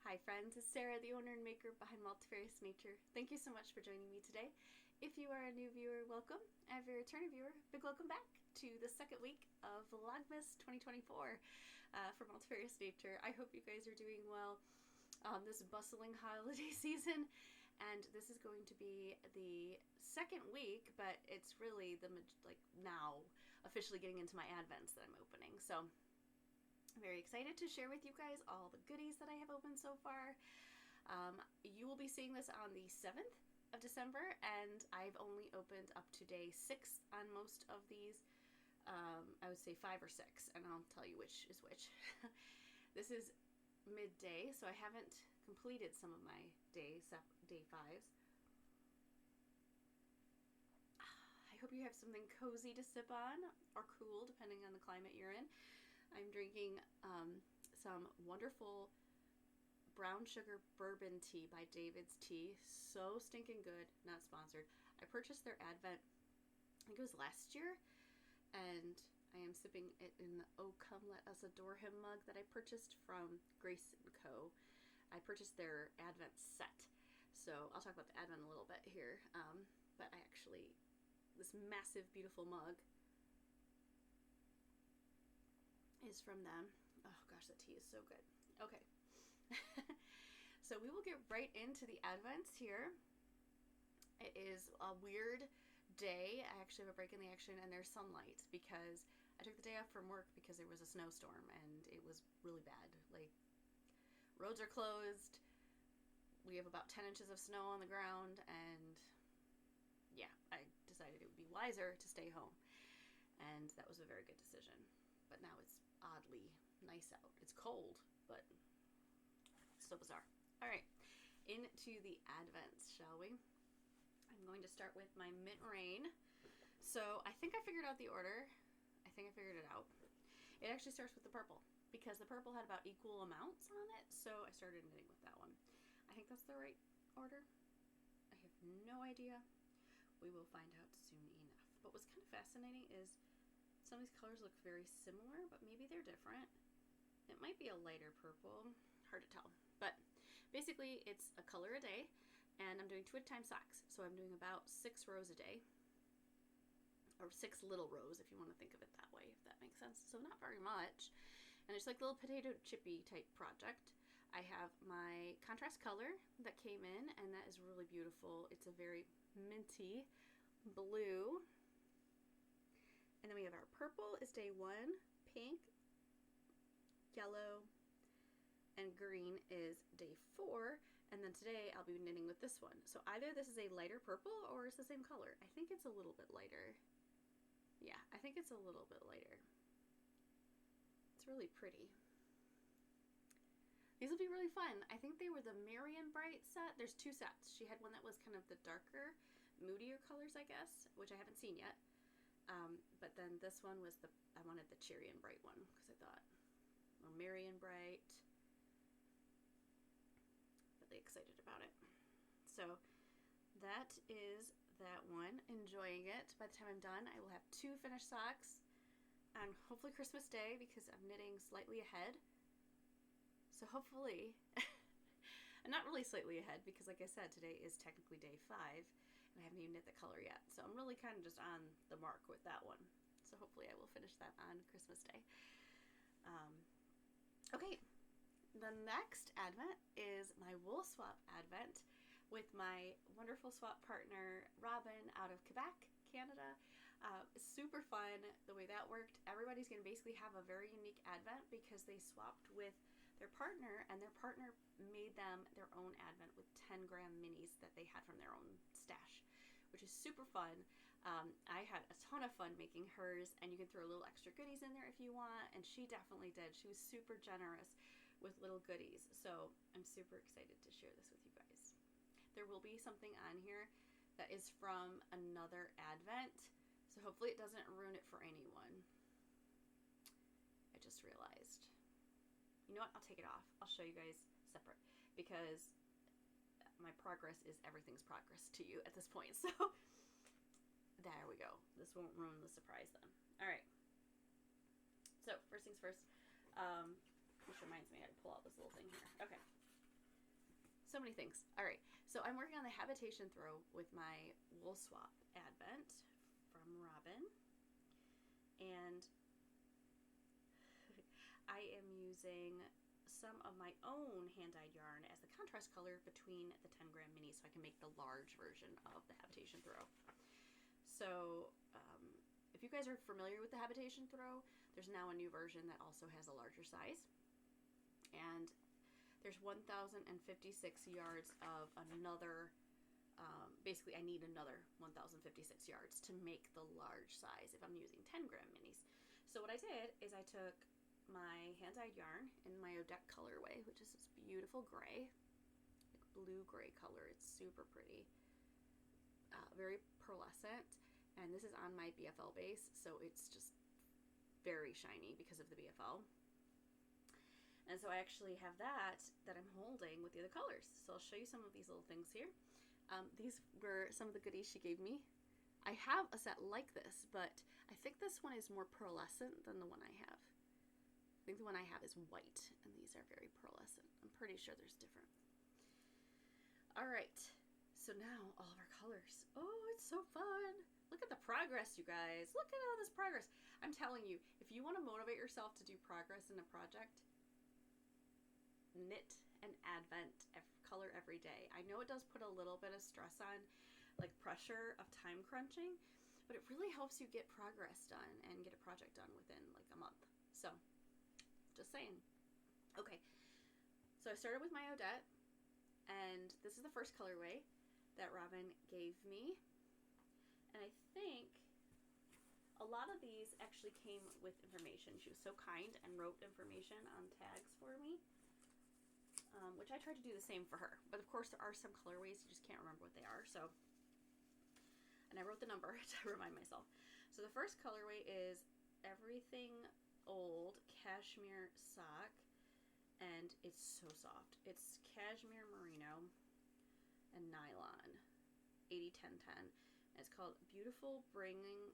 Hi friends, it's Sarah, the owner and maker behind Multifarious Nature. Thank you so much for joining me today. If you are a new viewer, welcome. And if you're a returning viewer, big welcome back to the second week of Vlogmas 2024 for Multifarious Nature. I hope you guys are doing well this bustling holiday season. And this is going to be the second week, but it's really now officially getting into my Advents that I'm opening. So I'm very excited to share with you guys all the goodies that I have opened so far. You will be seeing this on the 7th of December, and I've only opened up to day 6 on most of these. I would say 5 or 6, and I'll tell you which is which. This is midday, so I haven't completed some of my day 5s. I hope you have something cozy to sip on, or cool, depending on the climate you're in. I'm drinking some wonderful brown sugar bourbon tea by David's Tea. So stinking good. Not sponsored. I purchased their Advent, I think it was last year, and I am sipping it in the Oh Come Let Us Adore Him mug that I purchased from Grace & Co. I purchased their Advent set. So I'll talk about the Advent a little bit here. But I actually, this massive, beautiful mug is from them. Oh gosh, that tea is so good. Okay. So we will get right into the Advents here. It is a weird day. I actually have a break in the action and there's sunlight because I took the day off from work because there was a snowstorm and it was really bad. Like, roads are closed. We have about 10 inches of snow on the ground, and yeah, I decided it would be wiser to stay home. And that was a very good decision. But now it's oddly nice out. It's cold, but so bizarre. All right, into the Advents, shall we? I'm going to start with my mintrain. So I think I figured out the order. I think I figured it out. It actually starts with the purple because the purple had about equal amounts on it, so I started knitting with that one. I think that's the right order. I have no idea. We will find out soon enough. But what's kind of fascinating is some of these colors look very similar, but maybe they're different. It might be a lighter purple. Hard to tell. But basically, it's a color a day, and I'm doing 2 at a time socks. So I'm doing about 6 rows a day. Or 6 little rows, if you want to think of it that way, if that makes sense. So not very much. And it's like a little potato chippy type project. I have my contrast color that came in, and that is really beautiful. It's a very minty blue. And then we have our purple is day 1, pink, yellow, and green is day 4. And then today I'll be knitting with this one. So either this is a lighter purple or it's the same color. I think it's a little bit lighter. Yeah, I think it's a little bit lighter. It's really pretty. These will be really fun. I think they were the Marion Bright set. There's 2 sets. She had one that was kind of the darker, moodier colors, I guess, which I haven't seen yet. But then this one was I wanted the Cherry and Bright one because I thought, well, Marion Bright. Really excited about it. So that is that one. Enjoying it. By the time I'm done, I will have 2 finished socks on hopefully Christmas Day because I'm knitting slightly ahead. So hopefully, and not really slightly ahead because like I said, today is technically day 5 and I haven't even knit the color yet. So I'm really kind of just on the mark with that one. So hopefully I will finish that on Christmas Day. Okay, the next Advent is my wool swap Advent with my wonderful swap partner, Robin, out of Quebec, Canada. It's super fun the way that worked. Everybody's going to basically have a very unique Advent because they swapped with their partner, and their partner made them their own Advent with 10-gram minis that they had from their own stash, which is super fun. I had a ton of fun making hers, and you can throw little extra goodies in there if you want, and she definitely did. She was super generous with little goodies, so I'm super excited to share this with you guys. There will be something on here that is from another Advent, so hopefully it doesn't ruin it for anyone. I just realized. You know what? I'll take it off. I'll show you guys separate because my progress is everything's progress to you at this point. So there we go. This won't ruin the surprise then. All right. So first things first, which reminds me I had to pull out this little thing here. Okay. many things. All right, so I'm working on the Habitation throw with my wool swap advent from Robin, and I am using some of my own hand-dyed yarn as the contrast color between the 10-gram mini, so I can make the large version of the Habitation throw. So if you guys are familiar with the Habitation throw, there's now a new version that also has a larger size, and there's 1,056 yards of another, basically I need another 1,056 yards to make the large size if I'm using 10-gram minis. So what I did is I took my hand-dyed yarn in my Odette colorway, which is this beautiful gray, like blue-gray color. It's super pretty, very pearlescent, and this is on my BFL base, so it's just very shiny because of the BFL. And so I actually have that I'm holding with the other colors. So I'll show you some of these little things here. These were some of the goodies she gave me. I have a set like this, but I think this one is more pearlescent than the one I have. I think the one I have is white, and these are very pearlescent. I'm pretty sure there's different. All right, so now all of our colors. Oh, it's so fun. Look at the progress, you guys. Look at all this progress. I'm telling you, if you want to motivate yourself to do progress in a project, knit an advent color every day. I know it does put a little bit of stress on, like pressure of time crunching, but it really helps you get progress done and get a project done within like a month. So just saying. Okay, so I started with my Odette, and this is the first colorway that Robin gave me, and I think a lot of these actually came with information. She was so kind and wrote information on tags for me, which I tried to do the same for her, but of course there are some colorways you just can't remember what they are, so, and I wrote the number to remind myself. So the first colorway is Everything Old Cashmere Sock, and it's so soft. It's cashmere merino and nylon, 80-10-10. It's called Beautiful Bringing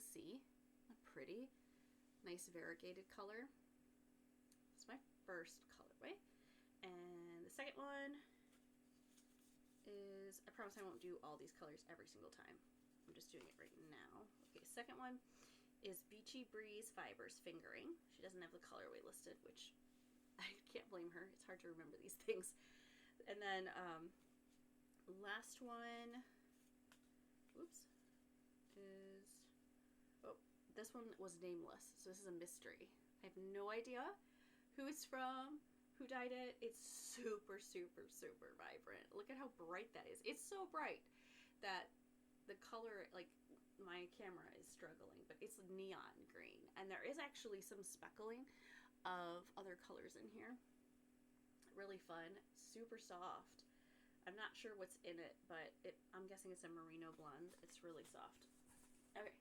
Sea. Pretty, nice variegated color. It's my first colorway, and the second one is, I promise I won't do all these colors every single time. I'm just doing it right now. Okay, second one is Beachy Breeze Fibers Fingering. She doesn't have the colorway listed, which I can't blame her. It's hard to remember these things. And then last one, oops, is, oh, this one was nameless, so this is a mystery. I have no idea who it's from, who dyed it. It's super, super, super vibrant. Look at how bright that is. It's so bright that the color, like, my camera is struggling, but it's neon green, and there is actually some speckling of other colors in here. Really fun, super soft. I'm not sure what's in it, but I'm guessing it's a merino blend. It's really soft. Okay,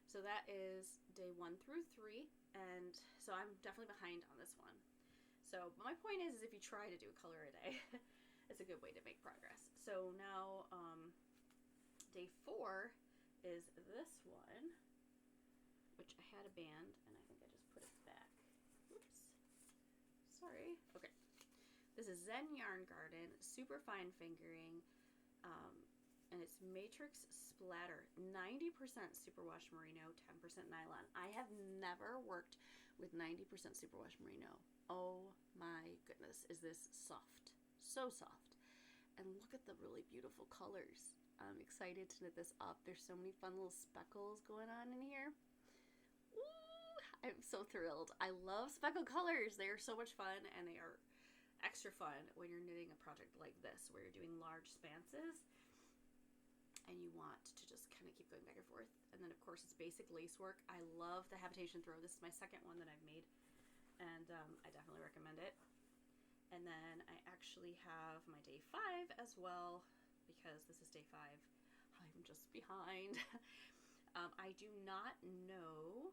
so that is day 1 through 3, and so I'm definitely behind on this one. So my point is if you try to do a color a day, it's a good way to make progress. So now day 4 is this one, which I had a band, and I think I just put it back. Oops. Sorry. Okay. This is Zen Yarn Garden, super fine fingering, and it's Matrix Splatter, 90% superwash merino, 10% nylon. I have never worked with 90% superwash merino. Oh my goodness, is this soft. So soft. And look at the really beautiful colors. I'm excited to knit this up. There's so many fun little speckles going on in here. Ooh, I'm so thrilled. I love speckled colors. They are so much fun, and they are extra fun when you're knitting a project like this, where you're doing large spances and you want to just kind of keep going back and forth. And then of course it's basic lace work. I love the Habitation throw. This is my second one that I've made, and I definitely recommend it. And then I actually have my day 5 as well, because this is day 5. I'm just behind. I do not know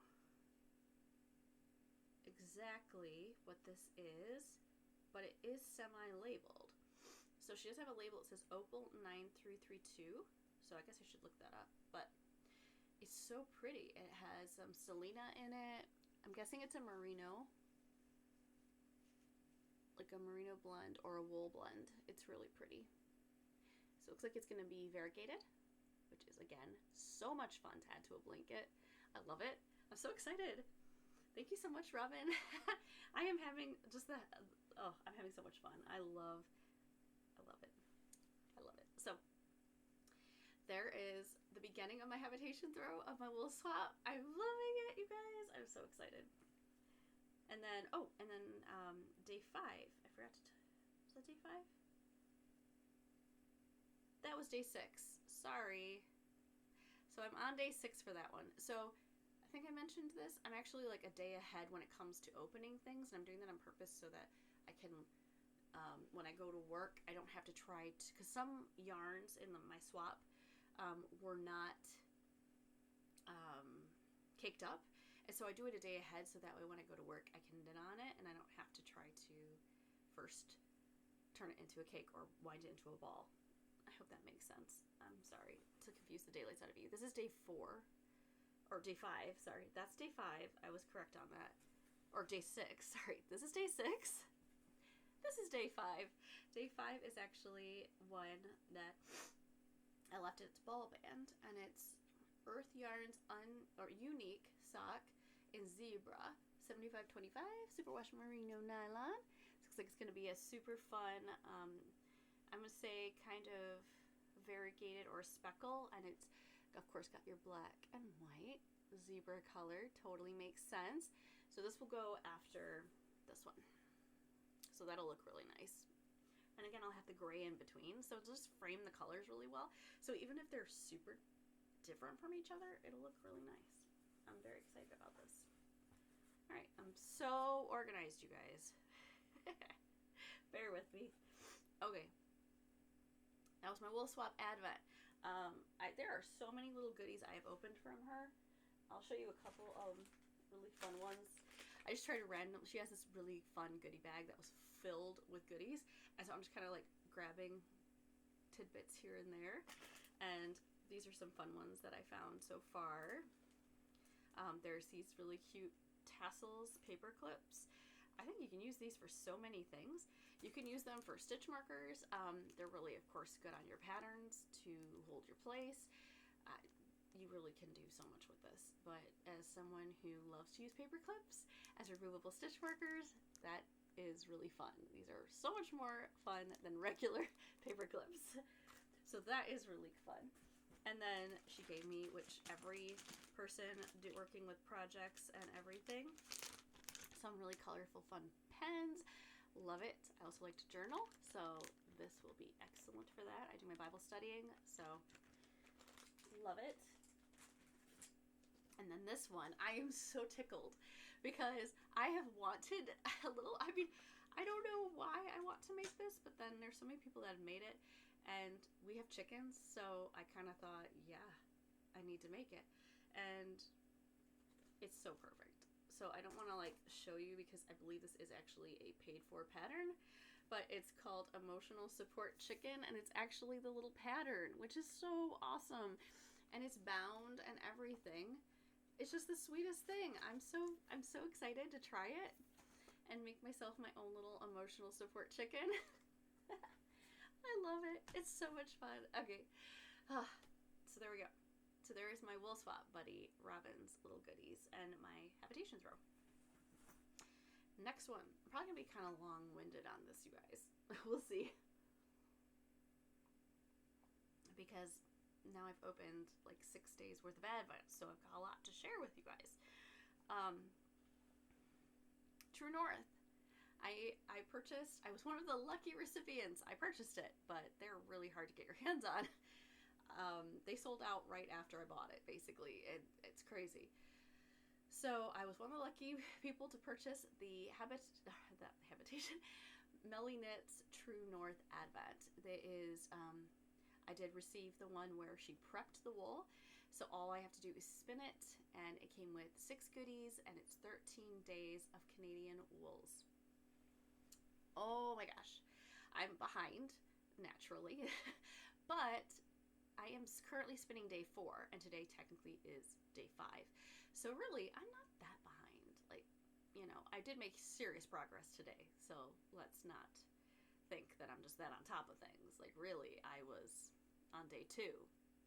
exactly what this is, but it is semi-labeled. So she does have a label. It says Opal 9332. So I guess I should look that up. But it's so pretty. It has some Selena in it. I'm guessing it's a merino, like like a merino blend or a wool blend. It's really pretty. So it looks like it's going to be variegated, which is, again, so much fun to add to a blanket. I love it. I'm so excited. Thank you so much, Robin. I am having just I'm having so much fun. I love it. I love it. So there is the beginning of my habitation throw of my wool swap. I'm loving it, you guys. I'm so excited. And then, day 5. I forgot to, was that day 5? That was day 6. Sorry. So I'm on day 6 for that one. So I think I mentioned this. I'm actually like a day ahead when it comes to opening things, and I'm doing that on purpose so that I can, when I go to work, I don't have to try to, because some yarns in my swap were not caked up. And so I do it a day ahead so that way when I go to work, I can knit on it and I don't have to try to first turn it into a cake or wind it into a ball. I hope that makes sense. I'm sorry to confuse the daylights out of you. This is day 4, or day 5, sorry. That's day 5. I was correct on that. Or day 6, sorry. This is day 6. This is day 5. Day 5 is actually one that I left at its ball band, and it's Earth Yarns Unique Sock in Zebra 7525 superwash merino nylon. Looks like it's going to be a super fun, I'm going to say kind of variegated or speckle, and it's of course got your black and white zebra color. Totally makes sense. So this will go after this one. So that'll look really nice. And again, I'll have the gray in between, so just frame the colors really well. So even if they're super different from each other, it'll look really nice. I'm very excited about this. All right, I'm so organized, you guys. Bear with me. Okay. That was my wool swap advent. There are so many little goodies I have opened from her. I'll show you a couple of really fun ones. I just tried to she has this really fun goodie bag that was filled with goodies. And so I'm just kind of like grabbing tidbits here and there. And these are some fun ones that I found so far. There's these really cute tassels, paper clips. I think you can use these for so many things. You can use them for stitch markers. They're really, of course, good on your patterns to hold your place. You really can do so much with this. But as someone who loves to use paper clips as removable stitch markers, that is really fun. These are so much more fun than regular paper clips. So that is really fun. And then she gave me, which every person working with projects and everything, some really colorful, fun pens. Love it. I also like to journal, so this will be excellent for that. I do my Bible studying, so love it. And then this one, I am so tickled because I have wanted a little, I mean, I don't know why I want to make this, but then there's so many people that have made it, and we have chickens, so I kind of thought, yeah, I need to make it. And it's so perfect. So I don't want to like show you because I believe this is actually a paid for pattern, but it's called Emotional Support Chicken, and it's actually the little pattern, which is so awesome. And it's bound and everything. It's just the sweetest thing. I'm so excited to try it and make myself my own little emotional support chicken. I love it. It's so much fun. Okay. So there we go. So there is my wool swap buddy Robin's little goodies and my habitation throw. Next one. I'm probably gonna be kind of long-winded on this, you guys. We'll see. Because now I've opened like 6 days worth of advent, so I've got a lot to share with you guys. True North. I purchased, I was one of the lucky recipients. I purchased it, but they're really hard to get your hands on. They sold out right after I bought it, basically. It's crazy. So I was one of the lucky people to purchase the Habitation Melly Knits True North Advent. There is, I did receive the one where she prepped the wool. So all I have to do is spin it, and it came with 6 goodies, and it's 13 days of Canadian wools. Oh my gosh. I'm behind, naturally, but I am currently spinning day 4, and today technically is day 5. So really, I'm not that behind. Like, you know, I did make serious progress today, so let's not think that I'm just that on top of things. Like, really, I was on day 2,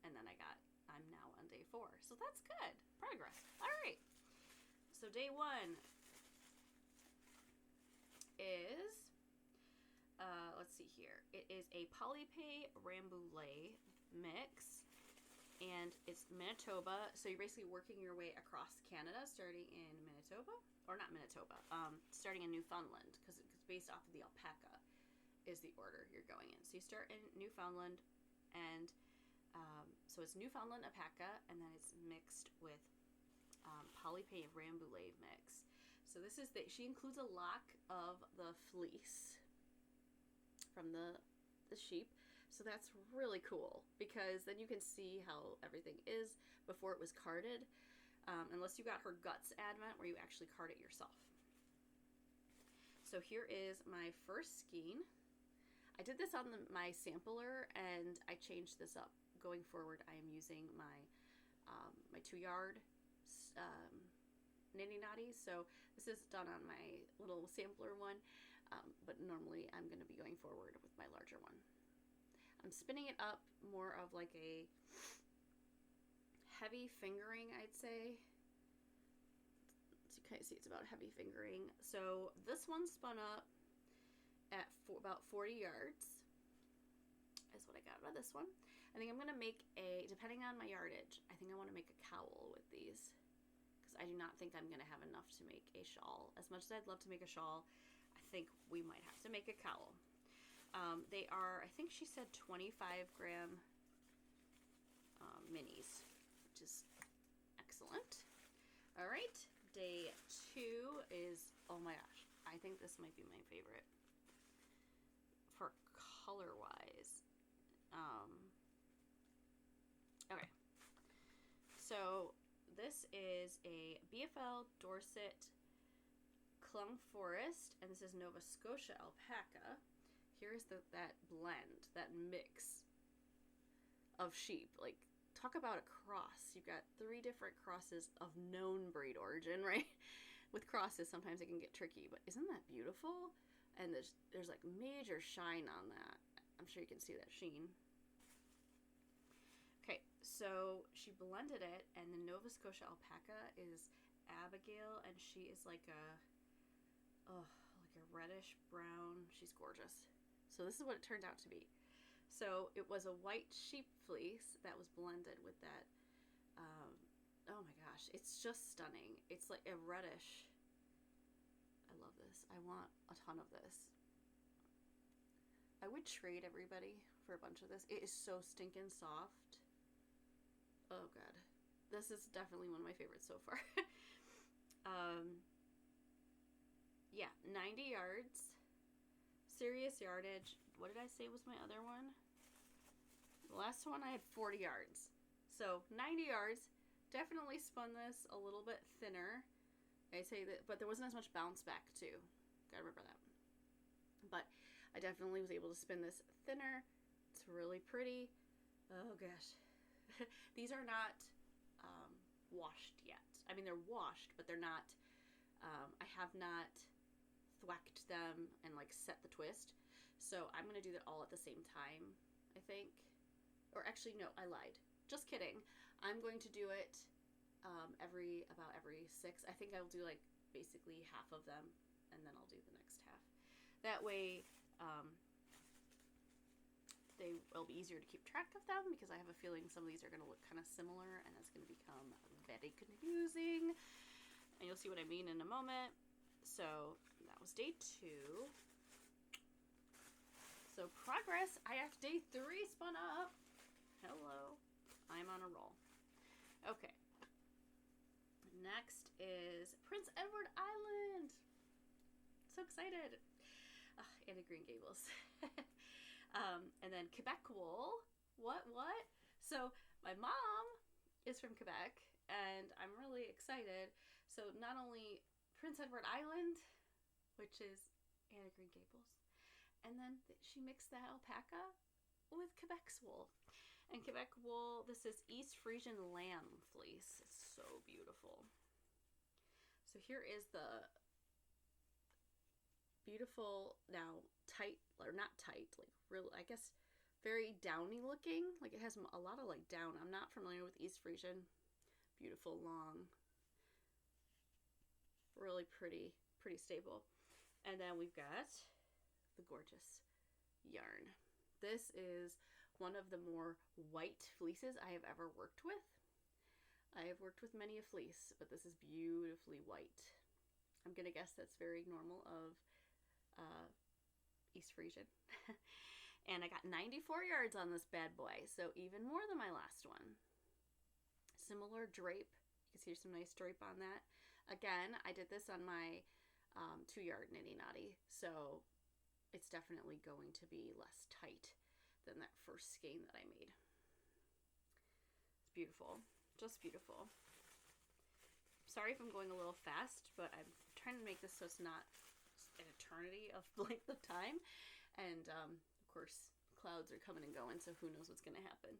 and then I'm now on day 4. So that's good. Progress. All right. So day 1 is, let's see here. It is a Polypay Rambouillet mix, and it's Manitoba. So you're basically working your way across Canada, starting in Manitoba, or not Manitoba, starting in Newfoundland, because it's based off of the alpaca is the order you're going in. So you start in Newfoundland, and so it's Newfoundland alpaca, and then it's mixed with Polypay Rambouillet mix. So this is she includes a lock of the fleece from the sheep. So that's really cool, because then you can see how everything is before it was carded, unless you got her guts advent where you actually card it yourself. So here is my first skein. I did this on my sampler, and I changed this up. Going forward, I am using my 2-yard nitty natties. So this is done on my little sampler one, but normally I'm going to be going forward with my larger one. I'm spinning it up more of like a heavy fingering, I'd say. So you kind of see it's about heavy fingering. So this one spun up at about 40 yards is what I got out of this one. I think I'm going to make depending on my yardage, I think I want to make a cowl with these, because I do not think I'm going to have enough to make a shawl. As much as I'd love to make a shawl, I think we might have to make a cowl. They are, I think she said 25-gram minis, which is excellent. All right, day 2 is, oh my gosh, I think this might be my favorite for color-wise. Okay, so this is a BFL Dorset Clung Forest, and this is Nova Scotia Alpaca. Here's that blend, that mix of sheep. Like, talk about a cross. You've got 3 different crosses of known breed origin, right? With crosses, sometimes it can get tricky, but isn't that beautiful? And there's like major shine on that. I'm sure you can see that sheen. Okay, so she blended it, and the Nova Scotia Alpaca is Abigail, and she is like a reddish brown. She's gorgeous. So this is what it turned out to be. So it was a white sheep fleece that was blended with that. Oh my gosh, it's just stunning. It's like a reddish. I love this. I want a ton of this. I would trade everybody for a bunch of this. It is so stinking soft. Oh god. This is definitely one of my favorites so far. Yeah, 90 yards. Serious yardage. What did I say was my other one? The last one I had 40 yards. So 90 yards. Definitely spun this a little bit thinner. I say that, but there wasn't as much bounce back too. Gotta remember that. But I definitely was able to spin this thinner. It's really pretty. Oh gosh. These are not washed yet. I mean, they're washed, but they're not, I have not thwacked them and like set the twist. So I'm going to do that all at the same time, I think. Or actually, no, I lied. Just kidding. I'm going to do it about every 6. I think I'll do like basically half of them, and then I'll do the next half. That way, they will be easier to keep track of them, because I have a feeling some of these are going to look kind of similar, and it's going to become very confusing. And you'll see what I mean in a moment. So that was day 2. So progress. I have day 3 spun up. Hello. I'm on a roll. Okay. Next is Prince Edward Island. So excited. And the Green Gables. And then Quebec wool. What? So my mom is from Quebec, and I'm really excited. So not only Prince Edward Island, which is Anne of Green Gables, and then she mixed that alpaca with Quebec's wool. And Quebec wool, this is East Frisian lamb fleece. It's so beautiful. So here is the beautiful now, tight, or not tight, like real, I guess, very downy looking. Like it has a lot of like down. I'm not familiar with East Frisian. Beautiful, long, really pretty stable. And then we've got the gorgeous yarn. This is one of the more white fleeces I have ever worked with. I have worked with many a fleece, but this is beautifully white. I'm gonna guess that's very normal of East Frisian. And I got 94 yards on this bad boy, so even more than my last one. Similar drape. You can see some nice drape on that. Again, I did this on my 2-yard nitty notty, so it's definitely going to be less tight than that first skein that I made. It's beautiful, just beautiful. Sorry if I'm going a little fast, but I'm trying to make this so it's not an eternity of length of time. And of course, clouds are coming and going, so who knows what's going to happen.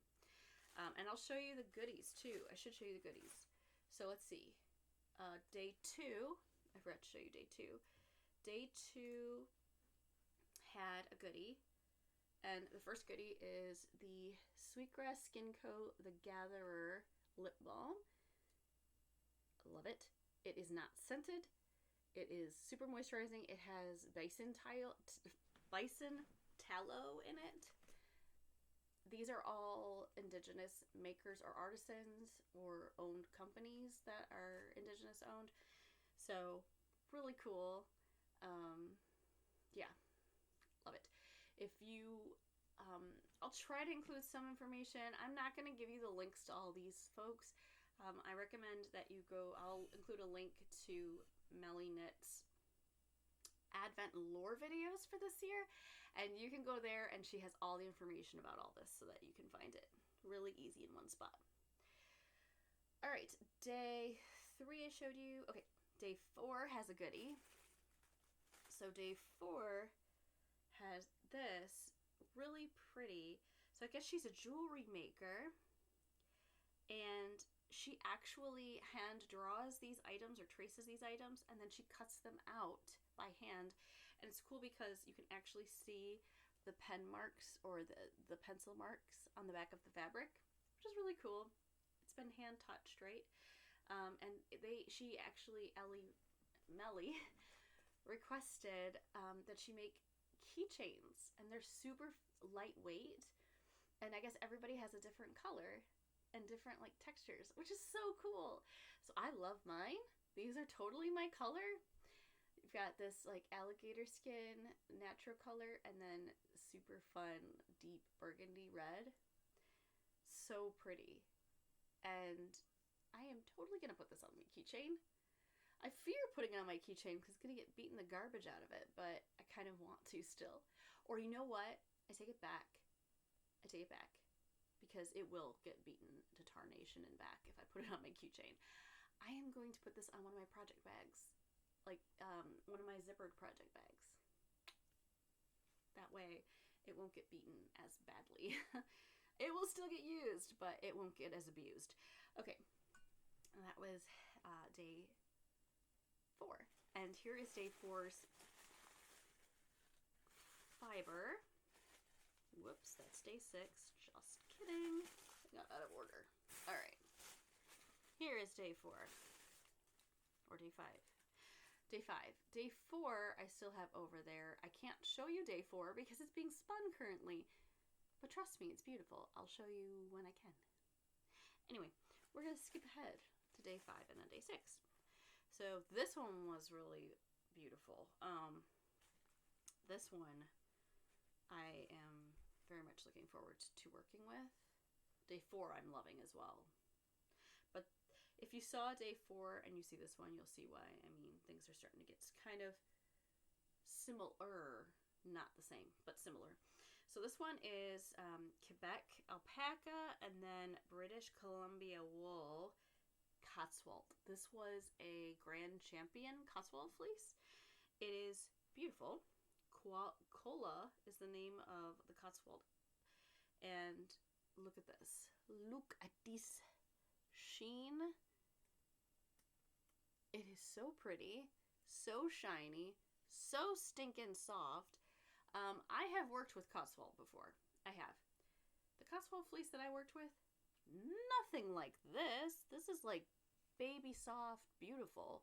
And I'll show you the goodies too. I should show you the goodies. So let's see. Day 2, I forgot to show you day 2. Day 2 had a goodie. And the first goodie is the Sweetgrass Skin Co. The Gatherer Lip Balm. Love it. It is not scented. It is super moisturizing. It has bison tallow in it. These are all indigenous makers or artisans or owned companies that are indigenous owned. So really cool. Yeah, love it. If you, I'll try to include some information. I'm not going to give you the links to all these folks. I recommend that you go, I'll include a link to Melly Knit's Advent lore videos for this year, and you can go there and she has all the information about all this so that you can find it really easy in one spot. All right, day 3 I showed you. Okay, day 4 has a goodie. So day 4 has this really pretty, so I guess she's a jewelry maker, and she actually hand draws these items or traces these items, and then she cuts them out by hand. And it's cool because you can actually see the pen marks or the pencil marks on the back of the fabric, which is really cool. It's been hand touched, right? And she actually, Melly requested that she make keychains, and they're super lightweight, and I guess everybody has a different color and different like textures, which is so cool. So I love mine. These are totally my color. You've got this like alligator skin natural color, and then super fun deep burgundy red. So pretty. And I am totally gonna put this on my keychain. I fear putting it on my keychain because it's gonna get beaten the garbage out of it, but I kind of want to still. Or you know what? I take it back. Because it will get beaten to tarnation and back if I put it on my keychain. I am going to put this on one of my project bags. Like, one of my zippered project bags. That way, it won't get beaten as badly. It will still get used, but it won't get as abused. Okay, and that was day 4. And here is day 4's fiber. Whoops, that's day 6. Just kidding. I got out of order. All right. Here is day 4. Or day 5. Day 5. Day 4 I still have over there. I can't show you day 4 because it's being spun currently. But trust me, it's beautiful. I'll show you when I can. Anyway, we're going to skip ahead to day 5 and then day 6. So this one was really beautiful. This one I am very much looking forward to working with. Day 4 I'm loving as well. But if you saw day 4 and you see this one, you'll see why. I mean, things are starting to get kind of similar. Not the same, but similar. So this one is Quebec alpaca and then British Columbia wool Cotswold. This was a Grand Champion Cotswold fleece. It is beautiful. Cola is the name of the Cotswold. And look at this. Look at this sheen. It is so pretty, so shiny, So stinking soft. I have worked with Cotswold before. I have. The Cotswold fleece that I worked with, nothing like this. This is like baby soft, beautiful.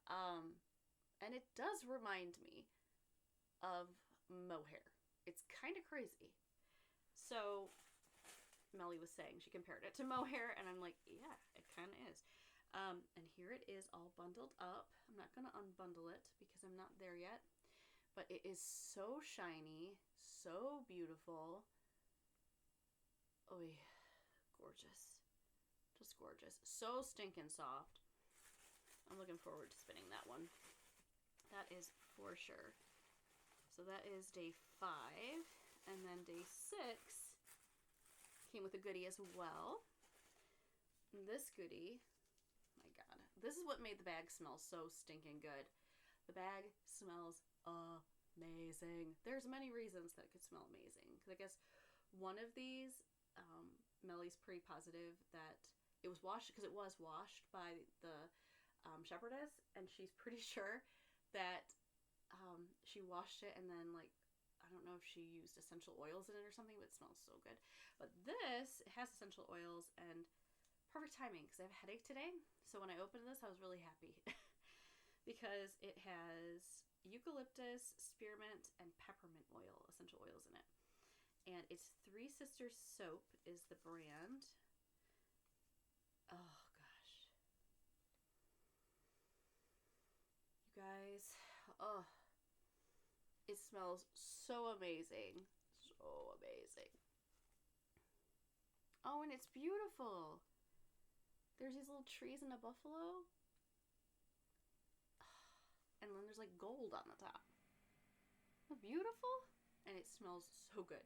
And it does remind me of mohair. It's kind of crazy. So Melly was saying she compared it to mohair, and I'm like, yeah, it kind of is. And here it is all bundled up. I'm not going to unbundle it because I'm not there yet. But it is so shiny, so beautiful. Oh, gorgeous. Just gorgeous. So stinking soft. I'm looking forward to spinning that one. That is for sure. So that is day 5. And then day 6 came with a goodie as well. And this goodie, my God, this is what made the bag smell so stinking good. The bag smells amazing. There's many reasons that it could smell amazing. Because I guess one of these, Melly's pretty positive that it was washed, because it was washed by the shepherdess, and she's pretty sure that she washed it and then, like, I don't know if she used essential oils in it or something, but it smells so good. But this, it has essential oils, and perfect timing because I have a headache today. So when I opened this, I was really happy because it has eucalyptus, spearmint, and peppermint oil, essential oils in it. And it's Three Sisters Soap is the brand. Oh, gosh. You guys, oh, it smells so amazing. So amazing. Oh, and it's beautiful. There's these little trees and a buffalo. And then there's like gold on the top. Oh, beautiful. And it smells so good.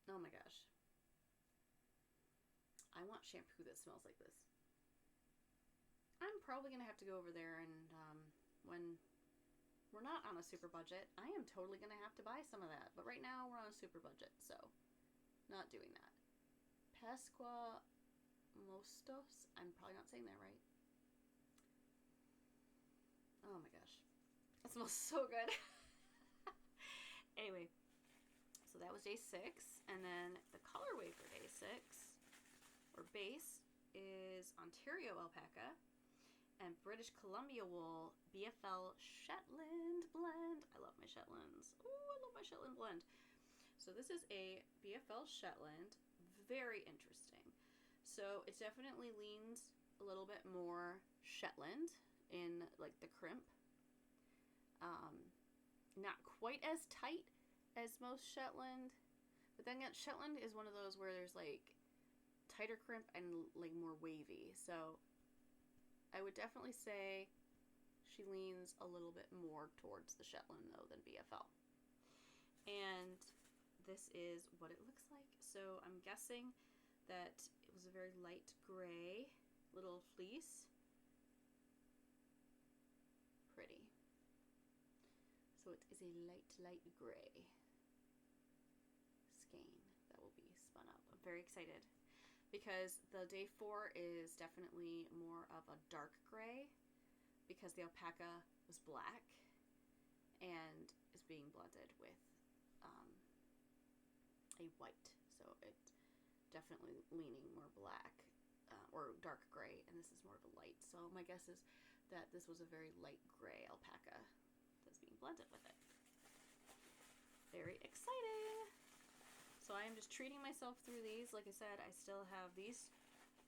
Oh my gosh. I want shampoo that smells like this. I'm probably going to have to go over there and when we're not on a super budget, I am totally going to have to buy some of that. But right now we're on a super budget, so not doing that. Pasqua Mostos. I'm probably not saying that right. Oh my gosh. That smells so good. Anyway, so that was day 6. And then the colorway for day 6, or base, is Ontario alpaca and British Columbia wool BFL Shetland blend. I love my Shetlands. Oh, I love my Shetland blend. So this is a BFL Shetland. Very interesting. So it definitely leans a little bit more Shetland in like the crimp. Not quite as tight as most Shetland, but then Shetland is one of those where there's like tighter crimp and like more wavy. So I would definitely say she leans a little bit more towards the Shetland though than BFL. And this is what it looks like. So I'm guessing that it was a very light gray little fleece. Pretty. So it is a light gray skein that will be spun up. I'm very excited because the day 4 is definitely more of a dark gray because the alpaca was black and is being blended with a white. So it's definitely leaning more black or dark gray, and this is more of a light. So my guess is that this was a very light gray alpaca that's being blended with it. Very exciting. So I am just treating myself through these. Like I said, I still have these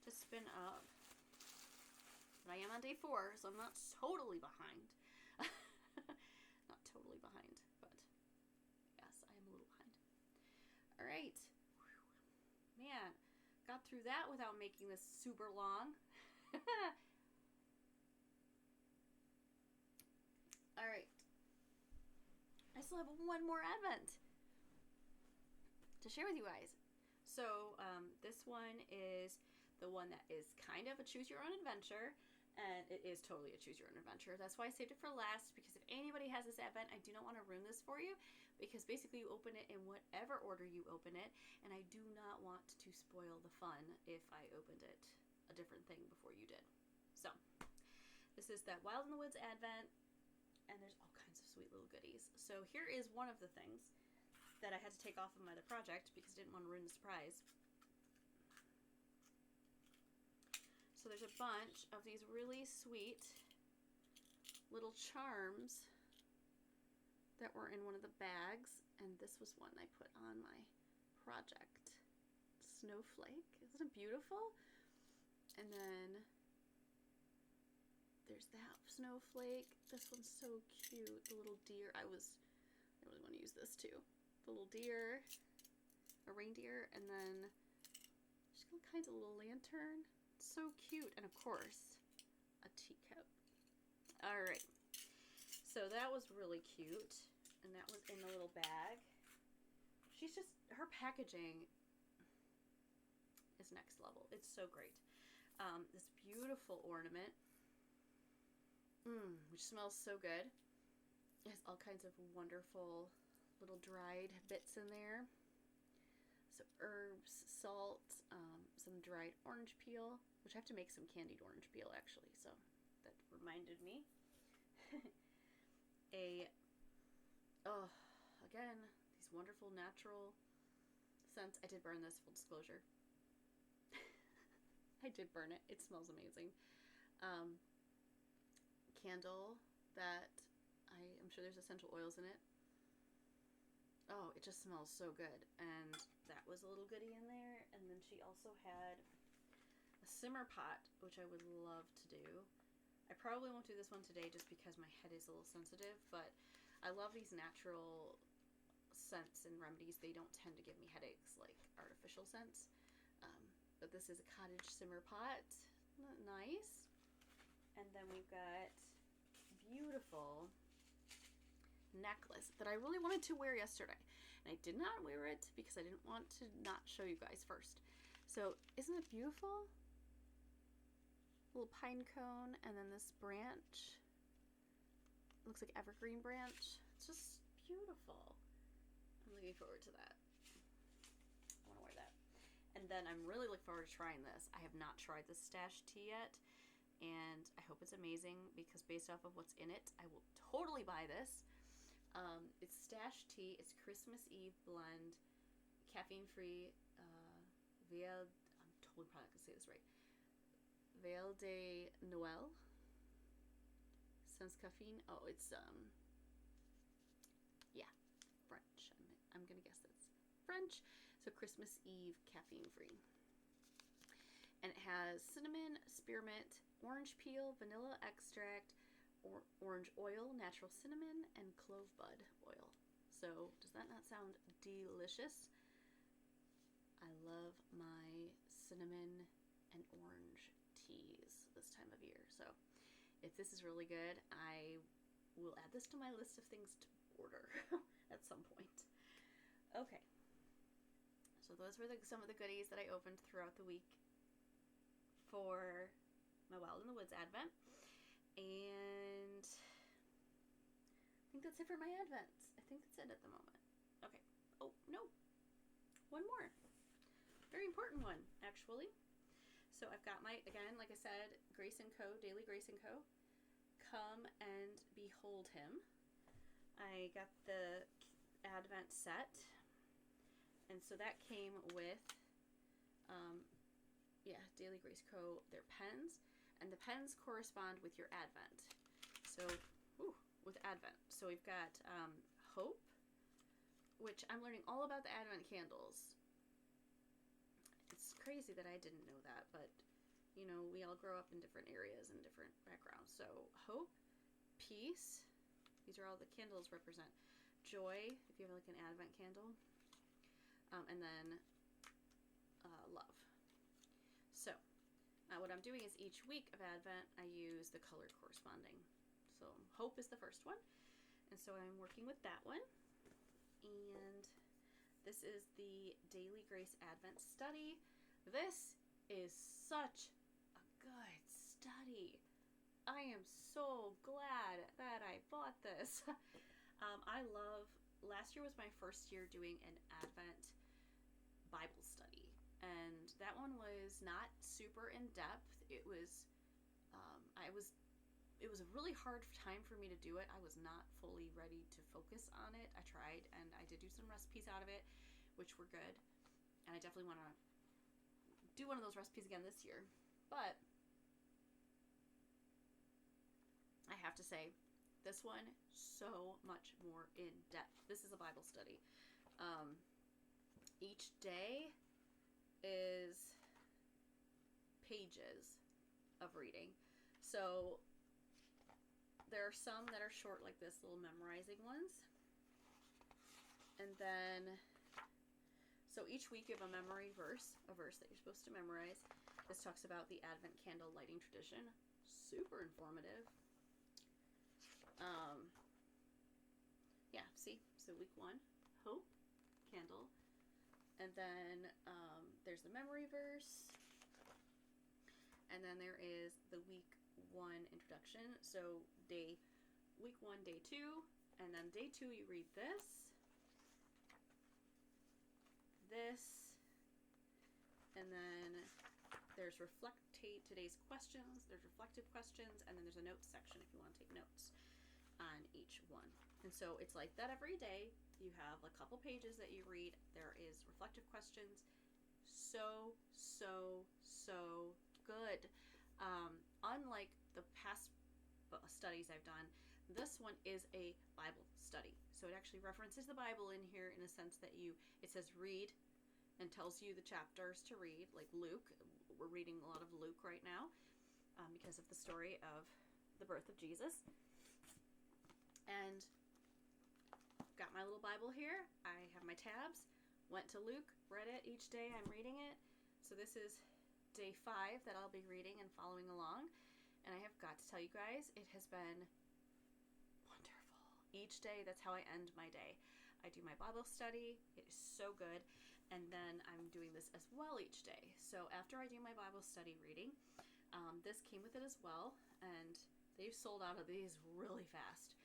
to spin up. But I am on day 4, so I'm not totally behind. Not totally behind, but yes, I am a little behind. All right. Man, got through that without making this super long. All right. I still have one more advent to share with you guys. So this one is the one that is kind of a choose your own adventure, and it is totally a choose your own adventure. That's why I saved it for last, because if anybody has this advent, I do not want to ruin this for you, because basically you open it in whatever order you open it, and I do not want to spoil the fun if I opened it a different thing before you did. So this is that Wild in the Woods advent. and there's all kinds of sweet little goodies. So here is one of the things that I had to take off of my other project because I didn't want to ruin the surprise. So there's a bunch of these really sweet little charms that were in one of the bags, and this was one I put on my project. Snowflake. Isn't it beautiful? And then there's that snowflake. This one's so cute. The little deer. I really want to use this too. The little deer, a reindeer, and then just all kinds of little lantern. So cute. And of course, a teacup. All right. So that was really cute. And that was in the little bag. Her packaging is next level. It's so great. This beautiful ornament, which smells so good. It has all kinds of wonderful little dried bits in there. Some herbs, salt, some dried orange peel, which I have to make some candied orange peel actually, so that reminded me. Again, these wonderful natural scents. I did burn this, full disclosure. I did burn it. It smells amazing. Candle that I'm sure there's essential oils in it. Oh, it just smells so good. And that was a little goodie in there. And then she also had a simmer pot, which I would love to do. I probably won't do this one today just because my head is a little sensitive, but I love these natural scents and remedies. They don't tend to give me headaches like artificial scents. But this is a cottage simmer pot. Isn't that nice? And then we've got beautiful necklace that I really wanted to wear yesterday. And I did not wear it because I didn't want to not show you guys first. So isn't it beautiful? Little pine cone and then this branch. It looks like evergreen branch. It's just beautiful. I'm looking forward to that. I want to wear that. And then I'm really looking forward to trying this. I have not tried the stash tea yet, and I hope it's amazing because based off of what's in it, I will totally buy this. It's stash tea. It's Christmas Eve blend, caffeine-free, I'm totally probably not gonna say this right. Veil de Noël. Sans caffeine. Oh, it's yeah, French. I'm gonna guess it's French. So Christmas Eve caffeine free. And it has cinnamon, spearmint, orange peel, vanilla extract, orange oil, natural cinnamon, and clove bud oil. So does that not sound delicious? I love my cinnamon and orange teas this time of year. So if this is really good, I will add this to my list of things to order at some point. Okay. So those were some of the goodies that I opened throughout the week for my Wild in the Woods Advent. And I think that's it for my Advents. I think that's it at the moment. Okay. Oh, no. One more. Very important one, actually. So I've got my, again, like I said, Grace & Co., Daily Grace & Co. Come and Behold Him. I got the Advent set. And so that came with, Daily Grace Co., their pens. And the pens correspond with your Advent. So, with Advent. So we've got Hope, which I'm learning all about the Advent candles. It's crazy that I didn't know that, but, you know, we all grow up in different areas and different backgrounds. So, Hope, Peace, these are all the candles represent. Joy, if you have like an Advent candle. And then Love. So, what I'm doing is each week of Advent, I use the color corresponding. So, Hope is the first one. And so I'm working with that one. And this is the Daily Grace Advent Study. This is such a good study. I am so glad that I bought this. Last year was my first year doing an Advent Bible study. And that one was not super in depth. It was, I was it was a really hard time for me to do it. I was not fully ready to focus on it. I tried, and I did do some recipes out of it, which were good. And I definitely want to do one of those recipes again this year. But I have to say, this one, so much more in depth. This is a Bible study. Each day is pages of reading. So there are some that are short like this, little memorizing ones. And then, so each week you have a memory verse, a verse that you're supposed to memorize. This talks about the Advent candle lighting tradition. Super informative. Yeah, see? So week 1, hope, candle. And then there's the memory verse. And then there is the week 1 introduction. So week 1, day 2. And then day 2 you read this. And then there's today's questions. There's reflective questions. And then there's a notes section if you want to take notes on each one. And so it's like that every day. You have a couple pages that you read. There is reflective questions. So good. Unlike the past studies I've done, this one is a Bible study. So it actually references the Bible in here in a sense that it says read and tells you the chapters to read, like Luke. We're reading a lot of Luke right now because of the story of the birth of Jesus. And got my little Bible here. I have my tabs. Went to Luke, read it each day. I'm reading it. So this is day 5 that I'll be reading and following along. And I have got to tell you guys, it has been wonderful. Each day, that's how I end my day. I do my Bible study. It is so good. And then I'm doing this as well each day. So after I do my Bible study reading, this came with it as well. And they've sold out of these really fast.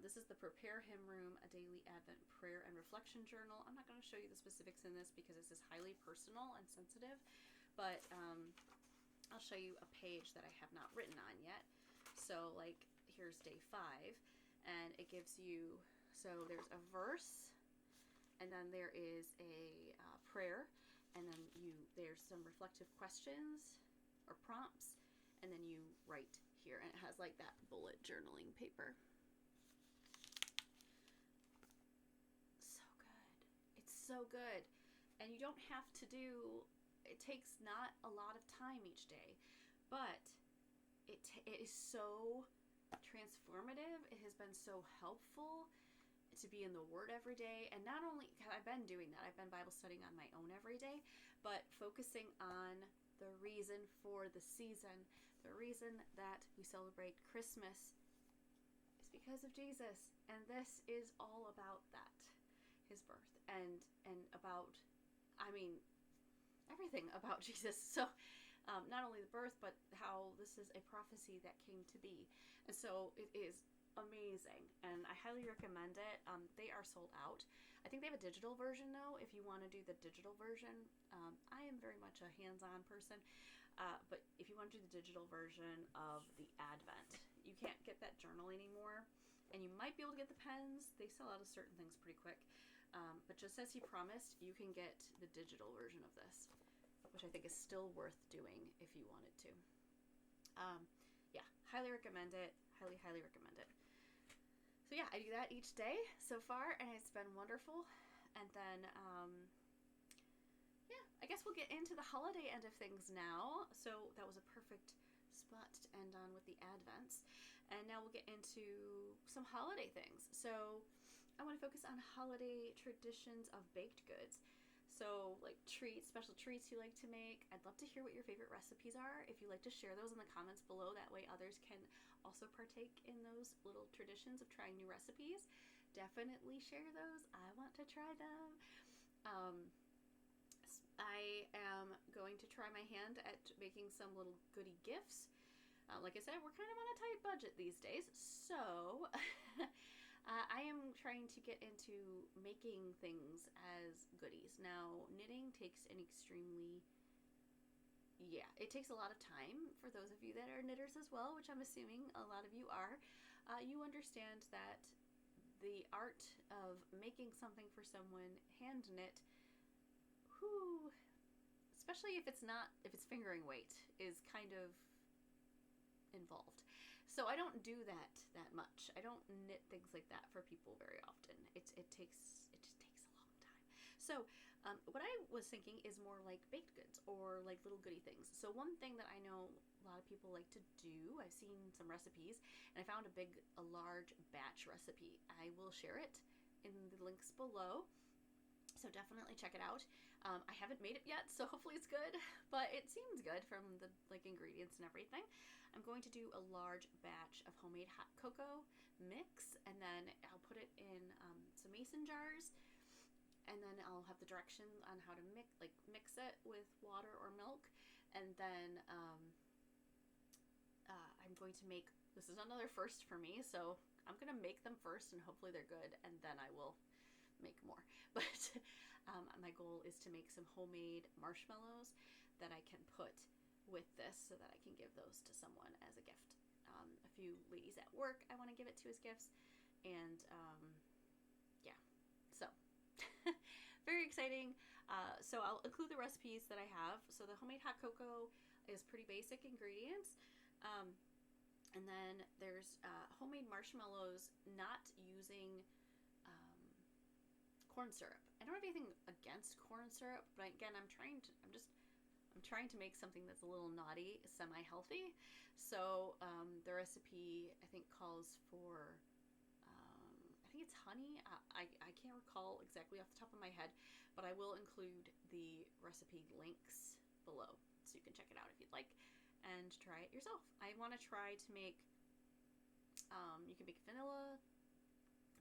This is the Prepare Hymn Room, a daily Advent prayer and reflection journal. I'm not going to show you the specifics in this because this is highly personal and sensitive, but I'll show you a page that I have not written on yet. So like here's day 5, and it gives you, so there's a verse, and then there is a prayer, and then there's some reflective questions or prompts, and then you write here, and it has like that bullet journaling paper. So good. And you don't have to it takes not a lot of time each day, but it is so transformative. It has been so helpful to be in the Word every day. And not only, I've been doing that, I've been Bible studying on my own every day, but focusing on the reason for the season, the reason that we celebrate Christmas is because of Jesus. And this is all about that. His birth and about, everything about Jesus. So not only the birth, but how this is a prophecy that came to be. And so it is amazing, and I highly recommend it. They are sold out. I think they have a digital version though, if you want to do the digital version. I am very much a hands-on person, but if you want to do the digital version of the Advent, you can't get that journal anymore, and you might be able to get the pens. They sell out of certain things pretty quick. But just as he promised, you can get the digital version of this, which I think is still worth doing if you wanted to. Yeah, highly recommend it. Highly, highly recommend it. So yeah, I do that each day so far, and it's been wonderful. And then, yeah, I guess we'll get into the holiday end of things now. So that was a perfect spot to end on with the Advents. And now we'll get into some holiday things. So I want to focus on holiday traditions of baked goods. So like treats, special treats you like to make. I'd love to hear what your favorite recipes are. If you like to share those in the comments below, that way others can also partake in those little traditions of trying new recipes. Definitely share those. I want to try them. I am going to try my hand at making some little goodie gifts. Like I said, we're kind of on a tight budget these days, so I am trying to get into making things as goodies. Now, knitting takes an extremely yeah, it takes a lot of time for those of you that are knitters as well, which I'm assuming a lot of you are. You understand that the art of making something for someone hand knit, whoo, especially if it's fingering weight, is kind of involved. So I don't do that much. I don't knit things like that for people very often. It just takes a long time. So what I was thinking is more like baked goods or like little goodie things. So one thing that I know a lot of people like to do, I've seen some recipes, and I found a large batch recipe. I will share it in the links below. So definitely check it out. I haven't made it yet, so hopefully it's good, but it seems good from the ingredients and everything. I'm going to do a large batch of homemade hot cocoa mix, and then I'll put it in some mason jars, and then I'll have the directions on how to mix it with water or milk, and then I'm going to make, this is another first for me, so I'm going to make them first, and hopefully they're good, and then I will make more. But my goal is to make some homemade marshmallows that I can put with this so that I can give those to someone as a gift. A few ladies at work I want to give it to as gifts, and yeah, so very exciting. So I'll include the recipes that I have. So the homemade hot cocoa is pretty basic ingredients, and then there's homemade marshmallows not using corn syrup. I don't have anything against corn syrup, but again, I'm trying to make something that's a little naughty, semi-healthy. So the recipe I think calls for, I think it's honey. I can't recall exactly off the top of my head, but I will include the recipe links below so you can check it out if you'd like and try it yourself. I want to try to make, you can make vanilla.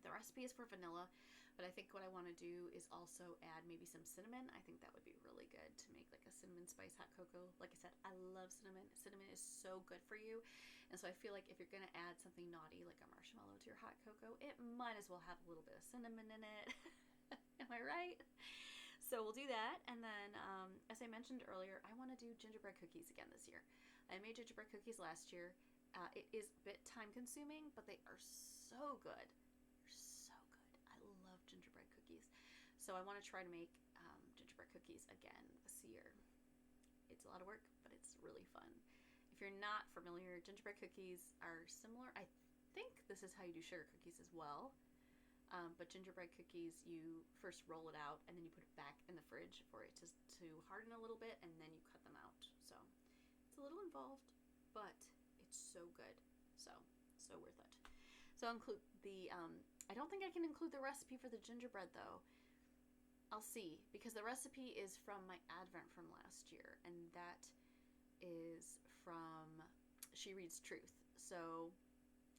The recipe is for vanilla, but I think what I want to do is also add maybe some cinnamon. I think that would be really good to make like a cinnamon spice hot cocoa. Like I said, I love cinnamon. Cinnamon is so good for you. And so I feel like if you're going to add something naughty like a marshmallow to your hot cocoa, it might as well have a little bit of cinnamon in it. Am I right? So we'll do that. And then, as I mentioned earlier, I want to do gingerbread cookies again this year. I made gingerbread cookies last year. It is a bit time consuming, but they are so good. Gingerbread cookies. So I want to try to make gingerbread cookies again this year. It's a lot of work, but it's really fun. If you're not familiar, gingerbread cookies are similar. I think this is how you do sugar cookies as well. But gingerbread cookies, you first roll it out and then you put it back in the fridge for it to harden a little bit, and then you cut them out. So it's a little involved, but it's so good. So worth it. So I'll include the I don't think I can include the recipe for the gingerbread though. I'll see, because the recipe is from my Advent from last year, and that is from She Reads Truth. So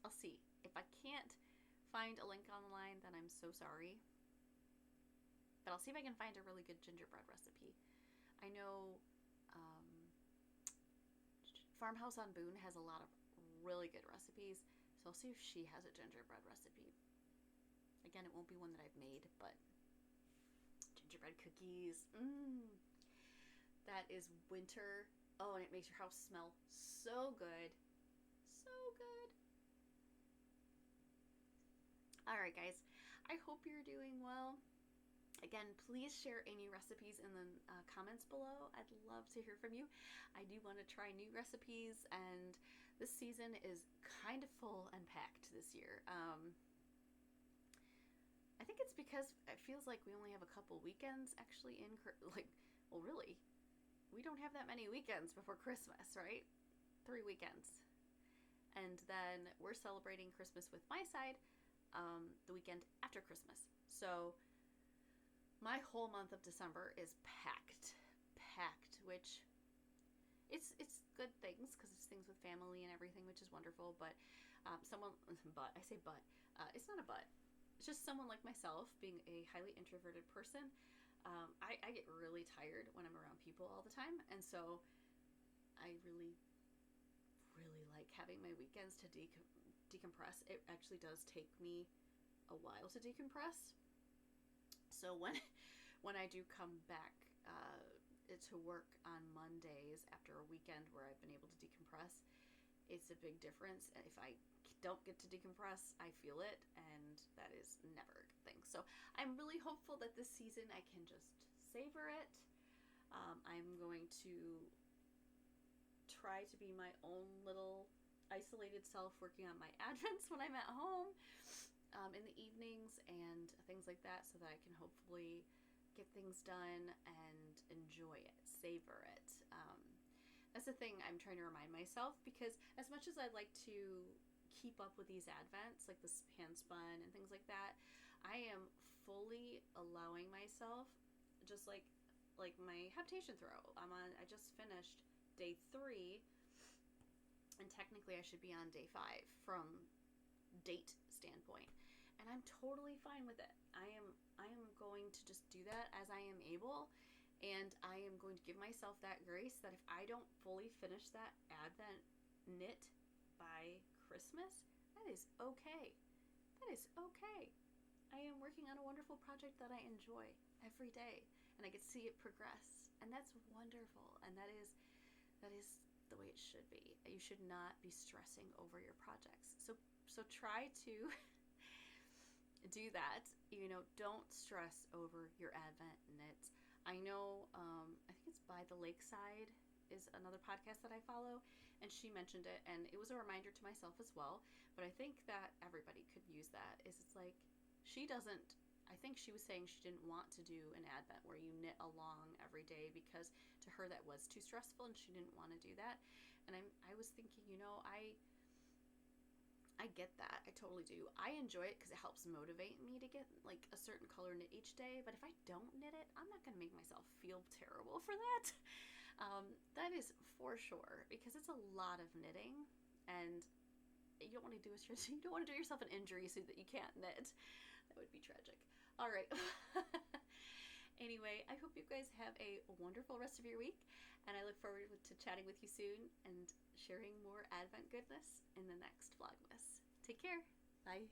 I'll see. If I can't find a link online, then I'm so sorry. But I'll see if I can find a really good gingerbread recipe. I know Farmhouse on Boone has a lot of really good recipes, so I'll see if she has a gingerbread recipe. Again, it won't be one that I've made, but gingerbread cookies, that is winter. Oh, and it makes your house smell so good. So good. All right, guys. I hope you're doing well. Again, please share any recipes in the comments below. I'd love to hear from you. I do want to try new recipes, and this season is kind of full and packed this year. I think it's because it feels like we only have a couple weekends actually well, really, we don't have that many weekends before Christmas, right? 3 weekends. And then we're celebrating Christmas with my side the weekend after Christmas. So my whole month of December is packed, which it's good things because it's things with family and everything, which is wonderful. But it's not a but. It's just someone like myself, being a highly introverted person, I get really tired when I'm around people all the time. And so I really, really like having my weekends to decompress. It actually does take me a while to decompress. So when I do come back to work on Mondays after a weekend where I've been able to decompress, it's a big difference. If I don't get to decompress, I feel it, and that is never a good thing. So I'm really hopeful that this season I can just savor it. I'm going to try to be my own little isolated self working on my Advents when I'm at home in the evenings and things like that, so that I can hopefully get things done and enjoy it, savor it. That's the thing I'm trying to remind myself, because as much as I'd like to keep up with these Advents, like the hand spun and things like that, I am fully allowing myself, just like my Habitation throw. I just finished day 3, and technically I should be on day 5 from date standpoint, and I'm totally fine with it. I am going to just do that as I am able, and I am going to give myself that grace that if I don't fully finish that Advent knit by Christmas, that is okay. That is okay. I am working on a wonderful project that I enjoy every day, and I get to see it progress, and that's wonderful, and that is the way it should be. You should not be stressing over your projects. So try to do that. Don't stress over your Advent knits. I know, I think it's By the Lakeside is another podcast that I follow, and she mentioned it, and it was a reminder to myself as well. But I think that everybody could use that. It's like, I think she was saying she didn't want to do an Advent where you knit along every day, because to her that was too stressful and she didn't want to do that. And I was thinking, I get that. I totally do. I enjoy it because it helps motivate me to get like a certain color knit each day. But if I don't knit it, I'm not going to make myself feel terrible for that. That is for sure, because it's a lot of knitting, and you don't want to do yourself an injury so that you can't knit. That would be tragic. All right. Anyway, I hope you guys have a wonderful rest of your week, and I look forward to chatting with you soon and sharing more Advent goodness in the next Vlogmas. Take care. Bye.